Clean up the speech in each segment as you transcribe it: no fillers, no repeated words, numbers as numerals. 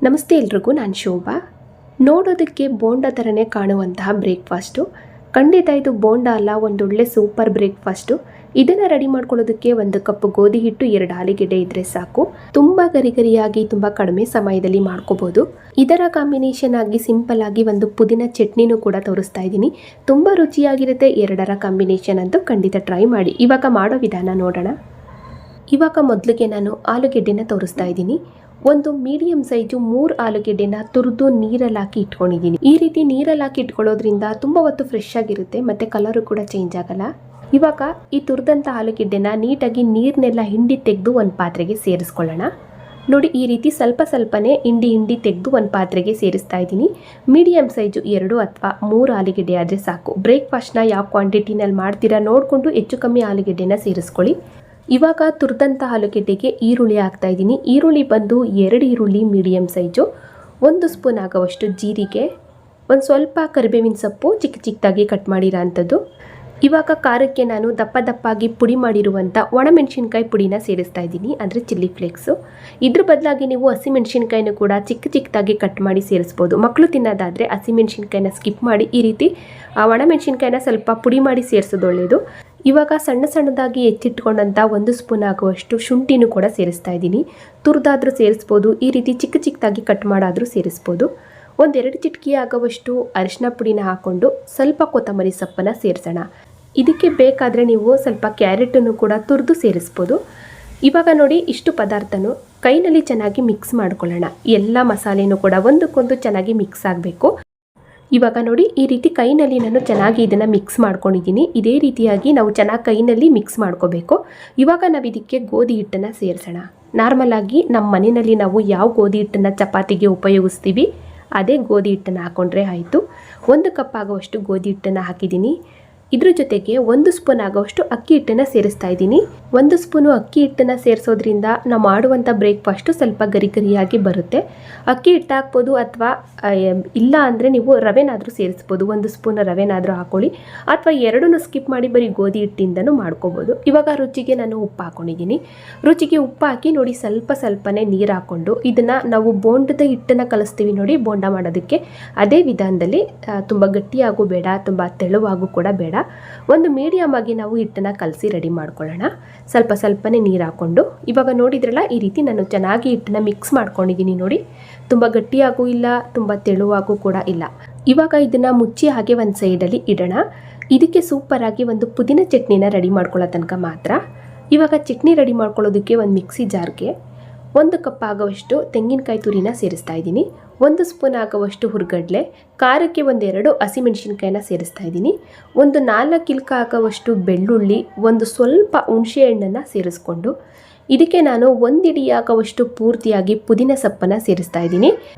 ನಮಸ್ತೆ ಎಲ್ರಿಗೂ, ನಾನು ಶೋಭಾ. ನೋಡೋದಕ್ಕೆ ಬೋಂಡ ಥರನೇ ಕಾಣುವಂತಹ ಬ್ರೇಕ್ಫಾಸ್ಟು. ಖಂಡಿತ ಇದು ಬೋಂಡ ಅಲ್ಲ, ಒಂದೊಳ್ಳೆ ಸೂಪರ್ ಬ್ರೇಕ್ಫಾಸ್ಟು. ಇದನ್ನು ರೆಡಿ ಮಾಡ್ಕೊಳ್ಳೋದಕ್ಕೆ 1 ಕಪ್ ಗೋಧಿ ಹಿಟ್ಟು, 2 ಆಲೂಗೆಡ್ಡೆ ಇದ್ದರೆ ಸಾಕು. ತುಂಬ ಗರಿಗರಿಯಾಗಿ ತುಂಬ ಕಡಿಮೆ ಸಮಯದಲ್ಲಿ ಮಾಡ್ಕೋಬೋದು. ಇದರ ಕಾಂಬಿನೇಷನ್ ಆಗಿ ಸಿಂಪಲ್ ಆಗಿ ಒಂದು ಪುದೀನ ಚಟ್ನಿನೂ ಕೂಡ ತೋರಿಸ್ತಾ ಇದ್ದೀನಿ. ತುಂಬ ರುಚಿಯಾಗಿರುತ್ತೆ. ಎರಡರ ಕಾಂಬಿನೇಷನ್ ಅಂತೂ ಖಂಡಿತ ಟ್ರೈ ಮಾಡಿ. ಇವಾಗ ಮಾಡೋ ವಿಧಾನ ನೋಡೋಣ. ಇವಾಗ ಮೊದಲಿಗೆ ನಾನು ಆಲೂಗೆಡ್ಡೆನ ತೋರಿಸ್ತಾ ಇದ್ದೀನಿ. ಒಂದು ಮೀಡಿಯಂ ಸೈಜು 3 ಆಲೂಗೆಡ್ಡೆನ ತುರಿದು ನೀರಲ್ಲಿ ಹಾಕಿ ಇಟ್ಕೊಂಡಿದ್ದೀನಿ. ಈ ರೀತಿ ನೀರಲ್ಲಿ ಹಾಕಿ ಇಟ್ಕೊಳ್ಳೋದ್ರಿಂದ ತುಂಬ ಹೊತ್ತು ಫ್ರೆಶ್ ಆಗಿರುತ್ತೆ ಮತ್ತು ಕಲರು ಕೂಡ ಚೇಂಜ್ ಆಗಲ್ಲ. ಇವಾಗ ಈ ತುರಿದಂಥ ಆಲೂಗೆಡ್ಡೆನ ನೀಟಾಗಿ ನೀರನ್ನೆಲ್ಲ ಹಿಂಡಿ ತೆಗೆದು ಒಂದು ಪಾತ್ರೆಗೆ ಸೇರಿಸ್ಕೊಳ್ಳೋಣ. ನೋಡಿ, ಈ ರೀತಿ ಸ್ವಲ್ಪ ಸ್ವಲ್ಪನೇ ಹಿಂಡಿ ತೆಗೆದು ಒಂದು ಪಾತ್ರೆಗೆ ಸೇರಿಸ್ತಾ ಇದ್ದೀನಿ. ಮೀಡಿಯಂ ಸೈಜು 2 ಅಥವಾ 3 ಆಲೂಗೆಡ್ಡೆ ಆದರೆ ಸಾಕು. ಬ್ರೇಕ್ಫಾಸ್ಟ್ನ ಯಾವ ಕ್ವಾಂಟಿಟಿನಲ್ಲಿ ಮಾಡ್ತೀರಾ ನೋಡಿಕೊಂಡು ಹೆಚ್ಚು ಕಮ್ಮಿ ಆಲೂಗೆಡ್ಡೆನ ಸೇರಿಸ್ಕೊಳ್ಳಿ. ಇವಾಗ ತುರಿದಂಥ ಆಲೂಗೆಡ್ಡೆಗೆ ಈರುಳ್ಳಿ ಹಾಕ್ತಾ ಇದ್ದೀನಿ. ಈರುಳ್ಳಿ ಬಂದು 2 ಈರುಳ್ಳಿ ಮೀಡಿಯಂ ಸೈಜು, 1 ಸ್ಪೂನ್ ಆಗೋವಷ್ಟು ಜೀರಿಗೆ, ಒಂದು ಸ್ವಲ್ಪ ಕರಿಬೇವಿನ ಸೊಪ್ಪು ಚಿಕ್ಕದಾಗಿ ಕಟ್ ಮಾಡಿರೋ ಅಂಥದ್ದು. ಇವಾಗ ಖಾರಕ್ಕೆ ನಾನು ದಪ್ಪಾಗಿ ಪುಡಿ ಮಾಡಿರುವಂಥ ಒಣಮೆಣಸಿನ್ಕಾಯಿ ಪುಡಿನ ಸೇರಿಸ್ತಾ ಇದ್ದೀನಿ, ಅಂದರೆ ಚಿಲ್ಲಿ ಫ್ಲೇಕ್ಸು. ಇದ್ರ ಬದಲಾಗಿ ನೀವು ಹಸಿಮೆಣಸಿನ್ಕಾಯಿನೂ ಕೂಡ ಚಿಕ್ಕದಾಗಿ ಕಟ್ ಮಾಡಿ ಸೇರಿಸ್ಬೋದು. ಮಕ್ಕಳು ತಿನ್ನೋದಾದರೆ ಹಸಿಮೆಣಸಿನ್ಕಾಯಿನ ಸ್ಕಿಪ್ ಮಾಡಿ ಈ ರೀತಿ ಒಣಮೆಣಸಿನ್ಕಾಯಿನ ಸ್ವಲ್ಪ ಪುಡಿ ಮಾಡಿ ಸೇರಿಸೋದು ಒಳ್ಳೆಯದು. ಇವಾಗ ಸಣ್ಣದಾಗಿ ಹೆಚ್ಚಿಟ್ಕೊಂಡಂಥ 1 ಸ್ಪೂನ್ ಆಗುವಷ್ಟು ಶುಂಠಿನೂ ಕೂಡ ಸೇರಿಸ್ತಾ ಇದ್ದೀನಿ. ತುರಿದಾದರೂ ಸೇರಿಸ್ಬೋದು, ಈ ರೀತಿ ಚಿಕ್ಕದಾಗಿ ಕಟ್ ಮಾಡಾದರೂ ಸೇರಿಸ್ಬೋದು. 1-2 ಚಿಟಿಕೆ ಆಗುವಷ್ಟು ಅರಿಶಿನ ಪುಡಿನ ಹಾಕ್ಕೊಂಡು ಸ್ವಲ್ಪ ಕೊತ್ತಂಬರಿ ಸೊಪ್ಪನ್ನು ಸೇರಿಸೋಣ. ಇದಕ್ಕೆ ಬೇಕಾದರೆ ನೀವು ಸ್ವಲ್ಪ ಕ್ಯಾರೆಟನ್ನು ಕೂಡ ತುರಿದು ಸೇರಿಸ್ಬೋದು. ಇವಾಗ ನೋಡಿ, ಇಷ್ಟು ಪದಾರ್ಥನೂ ಕೈನಲ್ಲಿ ಚೆನ್ನಾಗಿ ಮಿಕ್ಸ್ ಮಾಡ್ಕೊಳ್ಳೋಣ. ಎಲ್ಲ ಮಸಾಲೆನೂ ಕೂಡ ಒಂದಕ್ಕೊಂದು ಚೆನ್ನಾಗಿ ಮಿಕ್ಸ್ ಆಗಬೇಕು. ಇವಾಗ ನೋಡಿ, ಈ ರೀತಿ ಕೈನಲ್ಲಿ ನಾನು ಚೆನ್ನಾಗಿ ಇದನ್ನು ಮಿಕ್ಸ್ ಮಾಡ್ಕೊಂಡಿದ್ದೀನಿ. ಇದೇ ರೀತಿಯಾಗಿ ನಾವು ಚೆನ್ನಾಗಿ ಕೈನಲ್ಲಿ ಮಿಕ್ಸ್ ಮಾಡ್ಕೋಬೇಕು. ಇವಾಗ ನಾವು ಇದಕ್ಕೆ ಗೋಧಿ ಹಿಟ್ಟನ್ನು ಸೇರಿಸೋಣ. ನಾರ್ಮಲಾಗಿ ನಮ್ಮ ಮನೆಯಲ್ಲಿ ನಾವು ಯಾವ ಗೋಧಿ ಹಿಟ್ಟನ್ನು ಚಪಾತಿಗೆ ಉಪಯೋಗಿಸ್ತೀವಿ ಅದೇ ಗೋಧಿ ಹಿಟ್ಟನ್ನು ಹಾಕ್ಕೊಂಡ್ರೆ ಆಯಿತು. 1 ಕಪ್ ಆಗುವಷ್ಟು ಗೋಧಿ ಹಿಟ್ಟನ್ನು ಹಾಕಿದ್ದೀನಿ. ಇದ್ರ ಜೊತೆಗೆ 1 ಸ್ಪೂನ್ ಆಗುವಷ್ಟು ಅಕ್ಕಿ ಹಿಟ್ಟನ್ನು ಸೇರಿಸ್ತಾ ಇದ್ದೀನಿ. 1 ಸ್ಪೂನು ಅಕ್ಕಿ ಹಿಟ್ಟನ್ನು ಸೇರಿಸೋದ್ರಿಂದ ನಾವು ಮಾಡುವಂಥ ಬ್ರೇಕ್ಫಾಸ್ಟು ಸ್ವಲ್ಪ ಗರಿಯಾಗಿ ಬರುತ್ತೆ. ಅಕ್ಕಿ ಹಿಟ್ಟು ಹಾಕ್ಬೋದು, ಅಥವಾ ಇಲ್ಲ ಅಂದರೆ ನೀವು ರವೆನಾದರೂ ಸೇರಿಸ್ಬೋದು. 1 ಸ್ಪೂನ್ ರವೆನಾದರೂ ಹಾಕ್ಕೊಳ್ಳಿ, ಅಥವಾ ಎರಡನ್ನೂ ಸ್ಕಿಪ್ ಮಾಡಿ ಬರೀ ಗೋಧಿ ಹಿಟ್ಟಿಂದನೂ ಮಾಡ್ಕೋಬೋದು. ಇವಾಗ ರುಚಿಗೆ ನಾನು ಉಪ್ಪು ಹಾಕ್ಕೊಂಡಿದ್ದೀನಿ. ರುಚಿಗೆ ಉಪ್ಪು ಹಾಕಿ ನೋಡಿ, ಸ್ವಲ್ಪನೇ ನೀರು ಹಾಕ್ಕೊಂಡು ಇದನ್ನು ನಾವು ಬೋಂಡದ ಹಿಟ್ಟನ್ನು ಕಲಿಸ್ತೀವಿ ನೋಡಿ ಬೋಂಡ ಮಾಡೋದಕ್ಕೆ, ಅದೇ ವಿಧಾನದಲ್ಲಿ ತುಂಬ ಗಟ್ಟಿಯಾಗೂ ಬೇಡ, ತುಂಬ ತೆಳುವಾಗೂ ಕೂಡ ಬೇಡ. ಒಂದು ಮೀಡಿಯಮ್ ಆಗಿ ನಾವು ಹಿಟ್ಟನ್ನು ಕಲಸಿ ರೆಡಿ ಮಾಡ್ಕೊಳ್ಳೋಣ. ಸ್ವಲ್ಪನೇ ನೀರು ಹಾಕ್ಕೊಂಡು ಇವಾಗ ನೋಡಿದ್ರಲ್ಲ, ಈ ರೀತಿ ನಾನು ಚೆನ್ನಾಗಿ ಹಿಟ್ಟನ್ನು ಮಿಕ್ಸ್ ಮಾಡ್ಕೊಂಡಿದ್ದೀನಿ. ನೋಡಿ, ತುಂಬ ಗಟ್ಟಿಯಾಗೂ ಇಲ್ಲ, ತುಂಬ ತೆಳುವಾಗೂ ಕೂಡ ಇಲ್ಲ. ಇವಾಗ ಇದನ್ನು ಮುಚ್ಚಿ ಹಾಗೆ ಒಂದು ಸೈಡಲ್ಲಿ ಇಡೋಣ. ಇದಕ್ಕೆ ಸೂಪರಾಗಿ ಒಂದು ಪುದೀನ ಚಟ್ನಿನ ರೆಡಿ ಮಾಡ್ಕೊಳ್ಳೋ ತನಕ ಮಾತ್ರ. ಇವಾಗ ಚಟ್ನಿ ರೆಡಿ ಮಾಡ್ಕೊಳ್ಳೋದಕ್ಕೆ ಒಂದು ಮಿಕ್ಸಿ ಜಾರ್ಗೆ 1 ಕಪ್ ಆಗುವಷ್ಟು ತೆಂಗಿನಕಾಯಿ ತುರಿನ ಸೇರಿಸ್ತಾ ಇದ್ದೀನಿ. 1 ಸ್ಪೂನ್ ಆಗುವಷ್ಟು ಹುರ್ಗಡ್ಲೆ, ಖಾರಕ್ಕೆ 1-2 ಹಸಿಮೆಣಸಿನ್ಕಾಯಿನ ಸೇರಿಸ್ತಾ ಇದ್ದೀನಿ. 4 ಕಿಲ್ಕ ಆಗುವಷ್ಟು ಬೆಳ್ಳುಳ್ಳಿ, ಸ್ವಲ್ಪ ಹುಣಸೆ ಹಣ್ಣನ್ನು ಸೇರಿಸ್ಕೊಂಡು ಇದಕ್ಕೆ ನಾನು 1 ಹಿಡಿ ಆಗುವಷ್ಟು ಪೂರ್ತಿಯಾಗಿ ಪುದೀನ ಸೊಪ್ಪನ್ನು ಸೇರಿಸ್ತಾ ಇದ್ದೀನಿ.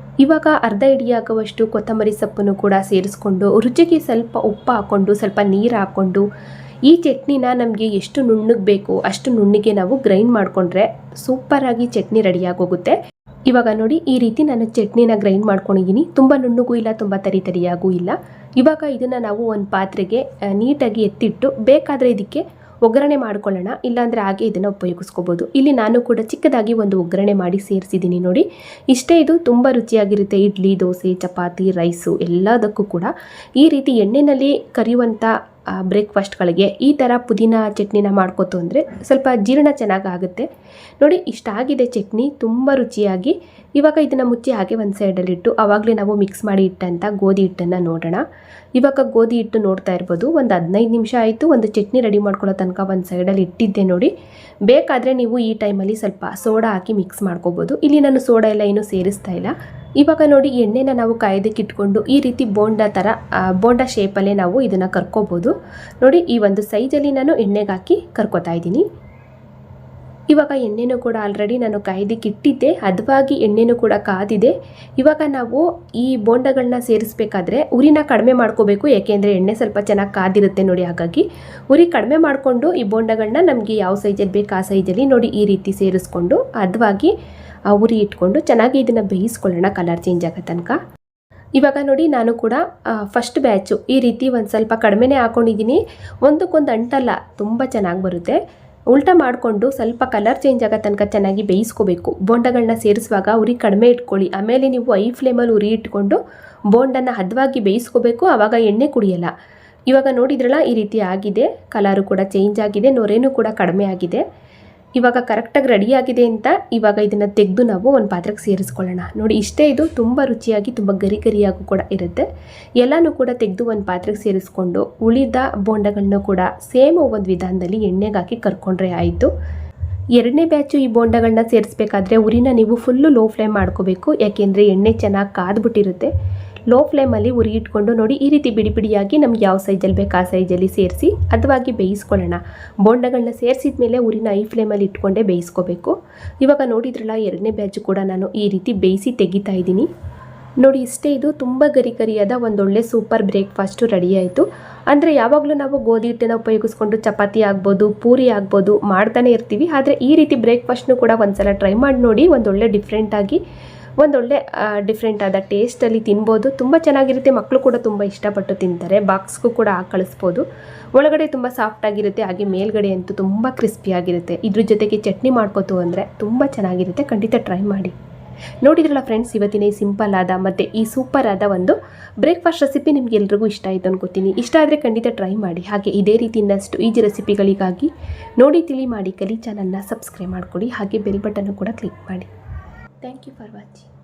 ಇವಾಗ ಅರ್ಧ ಹಿಡಿ ಆಗುವಷ್ಟು ಕೊತ್ತಂಬರಿ ಸೊಪ್ಪನ್ನು ಕೂಡ ಸೇರಿಸ್ಕೊಂಡು ರುಚಿಗೆ ಸ್ವಲ್ಪ ಉಪ್ಪು ಹಾಕ್ಕೊಂಡು ಸ್ವಲ್ಪ ನೀರು ಹಾಕ್ಕೊಂಡು ಈ ಚಟ್ನಿನ ನಮಗೆ ಎಷ್ಟು ನುಣ್ಣಗೆ ಬೇಕು ಅಷ್ಟು ನುಣ್ಣಿಗೆ ನಾವು ಗ್ರೈಂಡ್ ಮಾಡಿಕೊಂಡ್ರೆ ಸೂಪರಾಗಿ ಚಟ್ನಿ ರೆಡಿಯಾಗೋಗುತ್ತೆ. ಇವಾಗ ನೋಡಿ, ಈ ರೀತಿ ನಾನು ಚಟ್ನಿನ ಗ್ರೈಂಡ್ ಮಾಡ್ಕೊಂಡಿದ್ದೀನಿ. ತುಂಬ ನುಣ್ಣಗೂ ಇಲ್ಲ, ತುಂಬ ತರಿಯಾಗೂ ಇಲ್ಲ. ಇವಾಗ ಇದನ್ನು ನಾವು ಒಂದು ಪಾತ್ರೆಗೆ ನೀಟಾಗಿ ಎತ್ತಿಟ್ಟು ಬೇಕಾದರೆ ಇದಕ್ಕೆ ಒಗ್ಗರಣೆ ಮಾಡ್ಕೊಳ್ಳೋಣ, ಇಲ್ಲಾಂದರೆ ಹಾಗೆ ಇದನ್ನು ಉಪಯೋಗಿಸ್ಕೋಬೋದು. ಇಲ್ಲಿ ನಾನು ಕೂಡ ಚಿಕ್ಕದಾಗಿ ಒಂದು ಒಗ್ಗರಣೆ ಮಾಡಿ ಸೇರಿಸಿದ್ದೀನಿ. ನೋಡಿ, ಇಷ್ಟೇ. ಇದು ತುಂಬ ರುಚಿಯಾಗಿರುತ್ತೆ. ಇಡ್ಲಿ, ದೋಸೆ, ಚಪಾತಿ, ರೈಸು ಎಲ್ಲದಕ್ಕೂ ಕೂಡ ಈ ರೀತಿ ಎಣ್ಣೆಯಲ್ಲಿ ಕರಿಯುವಂಥ ಬ್ರೇಕ್ಫಾಸ್ಟ್ಗಳಿಗೆ ಈ ಥರ ಪುದೀನ ಚಟ್ನಿನ ಮಾಡ್ಕೊತು ಅಂದರೆ ಸ್ವಲ್ಪ ಜೀರ್ಣ ಚೆನ್ನಾಗಾಗುತ್ತೆ. ನೋಡಿ, ಇಷ್ಟಾಗಿದೆ ಚಟ್ನಿ, ತುಂಬ ರುಚಿಯಾಗಿ. ಇವಾಗ ಇದನ್ನು ಮುಚ್ಚಿ ಹಾಗೆ ಒಂದು ಸೈಡಲ್ಲಿಟ್ಟು ಆವಾಗಲೇ ನಾವು ಮಿಕ್ಸ್ ಮಾಡಿ ಇಟ್ಟಂಥ ಗೋಧಿ ಹಿಟ್ಟನ್ನು ನೋಡೋಣ. ಇವಾಗ ಗೋಧಿ ಹಿಟ್ಟು ನೋಡ್ತಾ ಇರ್ಬೋದು, ಒಂದು 15 ನಿಮಿಷ ಆಯಿತು. ಒಂದು ಚಟ್ನಿ ರೆಡಿ ಮಾಡ್ಕೊಳ್ಳೋ ತನಕ ಒಂದು ಸೈಡಲ್ಲಿ ಇಟ್ಟಿದ್ದೆ. ನೋಡಿ, ಬೇಕಾದರೆ ನೀವು ಈ ಟೈಮಲ್ಲಿ ಸ್ವಲ್ಪ ಸೋಡಾ ಹಾಕಿ ಮಿಕ್ಸ್ ಮಾಡ್ಕೋಬೋದು. ಇಲ್ಲಿ ನಾನು ಸೋಡಾ ಎಲ್ಲ ಏನೂ ಸೇರಿಸ್ತಾ ಇಲ್ಲ. ಇವಾಗ ನೋಡಿ, ಎಣ್ಣೆನ ನಾವು ಕಾಯ್ದಕ್ಕೆ ಇಟ್ಕೊಂಡು ಈ ರೀತಿ ಬೋಂಡ ಶೇಪಲ್ಲೇ ನಾವು ಇದನ್ನು ಕರ್ಕೋಬೋದು. ನೋಡಿ, ಈ ಒಂದು ಸೈಜಲ್ಲಿ ನಾನು ಎಣ್ಣೆಗೆ ಹಾಕಿ ಕರ್ಕೋತಾ ಇದ್ದೀನಿ. ಇವಾಗ ಎಣ್ಣೆನೂ ಕೂಡ ಆಲ್ರೆಡಿ ನಾನು ಕಾಯ್ದಕ್ಕೆ ಇಟ್ಟಿದ್ದೆ, ಹದವಾಗಿ ಎಣ್ಣೆನೂ ಕೂಡ ಕಾದಿದೆ. ಇವಾಗ ನಾವು ಈ ಬೋಂಡಗಳನ್ನ ಸೇರಿಸ್ಬೇಕಾದ್ರೆ ಉರಿನ ಕಡಿಮೆ ಮಾಡ್ಕೋಬೇಕು, ಏಕೆಂದರೆ ಎಣ್ಣೆ ಸ್ವಲ್ಪ ಚೆನ್ನಾಗಿ ಕಾದಿರುತ್ತೆ ನೋಡಿ. ಹಾಗಾಗಿ ಉರಿ ಕಡಿಮೆ ಮಾಡಿಕೊಂಡು ಈ ಬೋಂಡಗಳನ್ನ ನಮಗೆ ಯಾವ ಸೈಜಲ್ಲಿ ಬೇಕು ಆ ಸೈಜಲ್ಲಿ ನೋಡಿ ಈ ರೀತಿ ಸೇರಿಸ್ಕೊಂಡು ಹದವಾಗಿ ಉರಿ ಇಟ್ಕೊಂಡು ಚೆನ್ನಾಗಿ ಇದನ್ನು ಬೇಯಿಸ್ಕೊಳ್ಳೋಣ, ಕಲರ್ ಚೇಂಜ್ ಆಗೋ ತನಕ. ಇವಾಗ ನೋಡಿ, ನಾನು ಕೂಡ ಫಸ್ಟ್ ಬ್ಯಾಚು ಈ ರೀತಿ ಒಂದು ಸ್ವಲ್ಪ ಕಡಿಮೆನೇ ಹಾಕ್ಕೊಂಡಿದ್ದೀನಿ. ಒಂದಕ್ಕೊಂದು ಅಂಟಲ್ಲ, ತುಂಬ ಚೆನ್ನಾಗಿ ಬರುತ್ತೆ. ಉಲ್ಟಾ ಮಾಡಿಕೊಂಡು ಸ್ವಲ್ಪ ಕಲರ್ ಚೇಂಜ್ ಆಗೋ ತನಕ ಚೆನ್ನಾಗಿ ಬೇಯಿಸ್ಕೋಬೇಕು. ಬೋಂಡಗಳನ್ನ ಸೇರಿಸುವಾಗ ಉರಿ ಕಡಿಮೆ ಇಟ್ಕೊಳ್ಳಿ. ಆಮೇಲೆ ನೀವು ಐ ಫ್ಲೇಮಲ್ಲಿ ಉರಿ ಇಟ್ಕೊಂಡು ಬೋಂಡನ ಹದವಾಗಿ ಬೇಯಿಸ್ಕೋಬೇಕು. ಆವಾಗ ಎಣ್ಣೆ ಕುಡಿಯಲ್ಲ. ಇವಾಗ ನೋಡಿದ್ರಲ್ಲ, ಈ ರೀತಿ ಆಗಿದೆ. ಕಲರು ಕೂಡ ಚೇಂಜ್ ಆಗಿದೆ, ನೊರೆನೂ ಕೂಡ ಕಡಿಮೆ ಆಗಿದೆ. ಇವಾಗ ಕರೆಕ್ಟಾಗಿ ರೆಡಿಯಾಗಿದೆ ಅಂತ ಇವಾಗ ಇದನ್ನು ತೆಗೆದು ನಾವು ಒಂದು ಪಾತ್ರೆಗೆ ಸೇರಿಸ್ಕೊಳ್ಳೋಣ. ನೋಡಿ, ಇಷ್ಟೇ. ಇದು ತುಂಬ ರುಚಿಯಾಗಿ ತುಂಬ ಗರಿ ಗರಿಯಾಗೂ ಕೂಡ ಇರುತ್ತೆ. ಎಲ್ಲನೂ ಕೂಡ ತೆಗೆದು ಒಂದು ಪಾತ್ರೆಗೆ ಸೇರಿಸ್ಕೊಂಡು ಉಳಿದ ಬೋಂಡಗಳನ್ನು ಕೂಡ ಸೇಮ್ ಒಂದು ವಿಧಾನದಲ್ಲಿ ಎಣ್ಣೆಗೆ ಹಾಕಿ ಕರ್ಕೊಂಡ್ರೆ ಆಯಿತು. ಎರಡನೇ ಬ್ಯಾಚು ಈ ಬೋಂಡಗಳನ್ನ ಸೇರಿಸ್ಬೇಕಾದ್ರೆ ಉರಿನ ನೀವು ಫುಲ್ಲು ಲೋ ಫ್ಲೇಮ್ ಮಾಡ್ಕೋಬೇಕು. ಯಾಕೆಂದರೆ ಎಣ್ಣೆ ಚೆನ್ನಾಗಿ ಕಾದ್ಬಿಟ್ಟಿರುತ್ತೆ. ಲೋ ಫ್ಲೇಮಲ್ಲಿ ಉರಿ ಇಟ್ಕೊಂಡು ನೋಡಿ, ಈ ರೀತಿ ಬಿಡಿ ಬಿಡಿಯಾಗಿ ನಮ್ಗೆ ಯಾವ ಸೈಜಲ್ಲಿ ಬೇಕು ಆ ಸೈಜಲ್ಲಿ ಸೇರಿಸಿ ಹದವಾಗಿ ಬೇಯಿಸ್ಕೊಳ್ಳೋಣ. ಬೋಂಡಗಳನ್ನ ಸೇರಿಸಿದ ಮೇಲೆ ಉರಿನ ಐ ಫ್ಲೇಮಲ್ಲಿ ಇಟ್ಕೊಂಡೇ ಬೇಯಿಸ್ಕೋಬೇಕು. ಇವಾಗ ನೋಡಿದ್ರಲ್ಲ, ಎರಡನೇ ಬ್ಯಾಚು ಕೂಡ ನಾನು ಈ ರೀತಿ ಬೇಯಿಸಿ ತೆಗಿತಾ ಇದ್ದೀನಿ. ನೋಡಿ, ಇಷ್ಟೇ. ಇದು ತುಂಬ ಗರಿ ಗರಿಯಾದ ಒಂದೊಳ್ಳೆ ಸೂಪರ್ ಬ್ರೇಕ್ಫಾಸ್ಟು ರೆಡಿ ಆಯಿತು. ಅಂದರೆ ಯಾವಾಗಲೂ ನಾವು ಗೋಧಿ ಹಿಟ್ಟನ್ನು ಉಪಯೋಗಿಸ್ಕೊಂಡು ಚಪಾತಿ ಆಗ್ಬೋದು, ಪೂರಿ ಆಗ್ಬೋದು ಮಾಡ್ತಾನೆ ಇರ್ತೀವಿ. ಆದರೆ ಈ ರೀತಿ ಬ್ರೇಕ್ಫಾಸ್ಟ್ನು ಕೂಡ ಒಂದ್ಸಲ ಟ್ರೈ ಮಾಡಿ ನೋಡಿ. ಒಂದೊಳ್ಳೆ ಡಿಫ್ರೆಂಟ್ ಆದ ಟೇಸ್ಟಲ್ಲಿ ತಿನ್ಬೋದು. ತುಂಬ ಚೆನ್ನಾಗಿರುತ್ತೆ. ಮಕ್ಕಳು ಕೂಡ ತುಂಬ ಇಷ್ಟಪಟ್ಟು ತಿಂತಾರೆ. ಬಾಕ್ಸ್ಗೂ ಕೂಡ ಹಾಕಿ ಕಳಿಸ್ಬೋದು. ಒಳಗಡೆ ತುಂಬ ಸಾಫ್ಟಾಗಿರುತ್ತೆ, ಹಾಗೆ ಮೇಲ್ಗಡೆ ಅಂತೂ ತುಂಬ ಕ್ರಿಸ್ಪಿಯಾಗಿರುತ್ತೆ. ಇದ್ರ ಜೊತೆಗೆ ಚಟ್ನಿ ಮಾಡ್ಕೋತು ಅಂದರೆ ತುಂಬ ಚೆನ್ನಾಗಿರುತ್ತೆ. ಖಂಡಿತ ಟ್ರೈ ಮಾಡಿ. ನೋಡಿದ್ರಲ್ಲ ಫ್ರೆಂಡ್ಸ್, ಇವತ್ತಿನ ಈ ಸಿಂಪಲ್ ಆದ ಮತ್ತು ಈ ಸೂಪರ್ ಆದ ಒಂದು ಬ್ರೇಕ್ಫಾಸ್ಟ್ ರೆಸಿಪಿ ನಿಮ್ಗೆ ಎಲ್ರಿಗೂ ಇಷ್ಟ ಆಯಿತು ಅನ್ಕೋತೀನಿ. ಇಷ್ಟ ಆದರೆ ಖಂಡಿತ ಟ್ರೈ ಮಾಡಿ. ಹಾಗೆ ಇದೇ ರೀತಿ ಇನ್ನಷ್ಟು ಈಜಿ ರೆಸಿಪಿಗಳಿಗಾಗಿ ನೋಡಿ ತಿಳಿ ಮಾಡಿ ಕಲಿ ಚಾನಲ್ನ ಸಬ್ಸ್ಕ್ರೈಬ್ ಮಾಡ್ಕೊಳ್ಳಿ. ಹಾಗೆ ಬೆಲ್ ಬಟನ್ನು ಕೂಡ ಕ್ಲಿಕ್ ಮಾಡಿ. Thank you for watching.